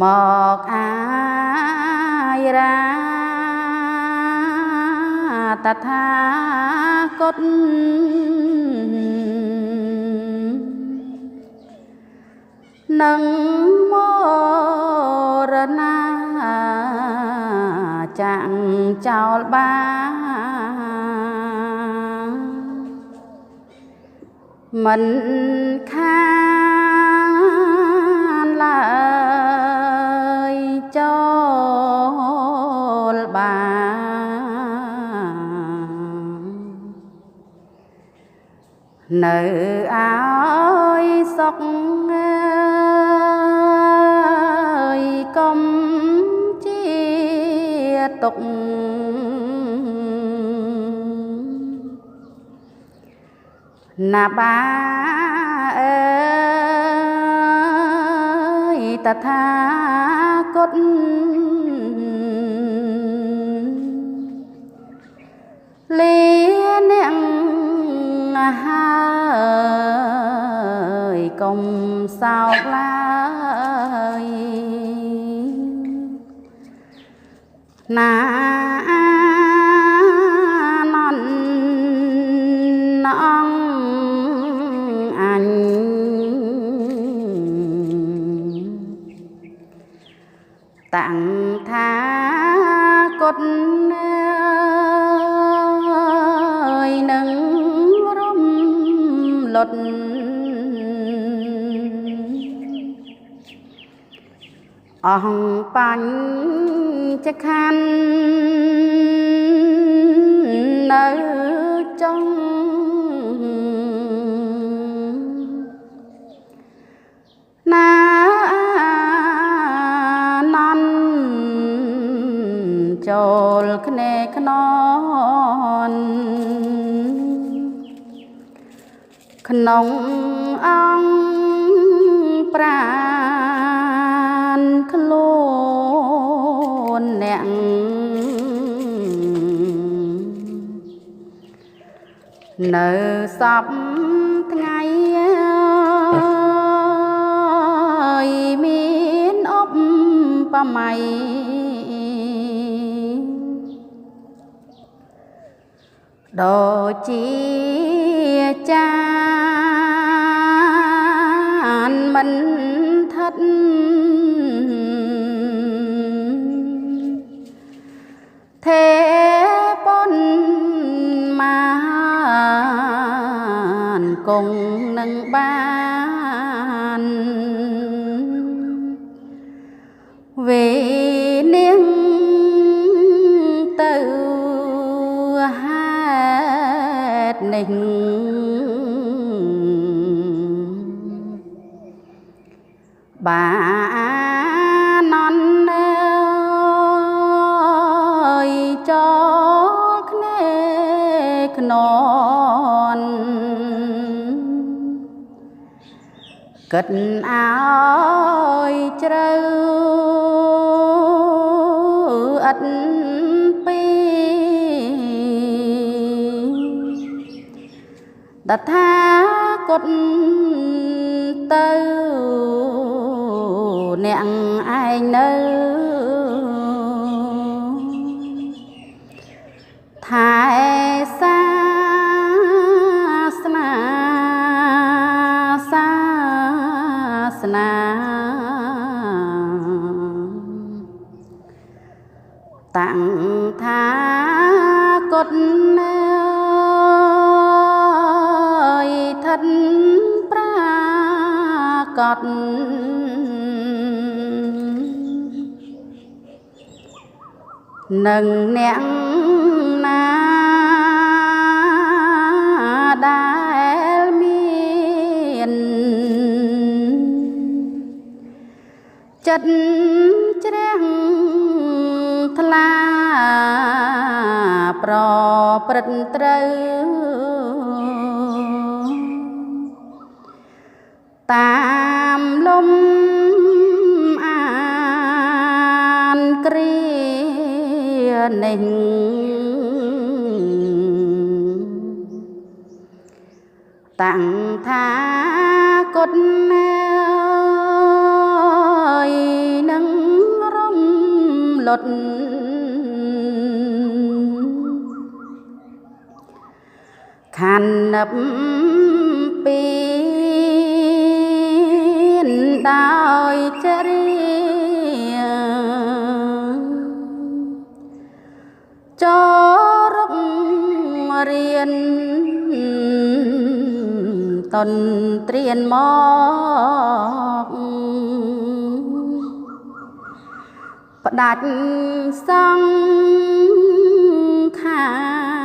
មកអាយរាតថាគតនឹងមរណាចាក់ចោលបានមិនខានឡើយចូលបាននៅឲ្យសុខកុំជាទុកណាបាអើយតថាគតលានាងហើយកុំសោកឡើយណានន់អងអញតាំងថាគតនឹងរំលត់អង្បញ្ចខណ្ឌនៅចុងណានន់ចូលខ្នេខ្ននក្នុងអង្គប្រានខ្លួនអ្នកនៅសពថ្ងៃមានអបបម័យដូចជាចានមិនថិតទេប៉ុនមានគង់នឹងបានវេនាងទៅហេតុនេះបាននន់អើយចូលខ្នេខ្ននគិតឲ្យជ្រៅឥតពីតថាគតទៅអ្នកឯងនៅថែសាសនាតាំងថាគតថិតប្រាកដនឹងអ្នកណាដែលមានចិត្តជ្រះថ្លាប្រព្រឹត្តត្រូវតាមលំអានគ្រានេះតាំងថាគតនឹង លុតខាននឹបពីដោយចរិយាចរករៀនតនត្រៀនមកផ្ដាច់សង្ខារ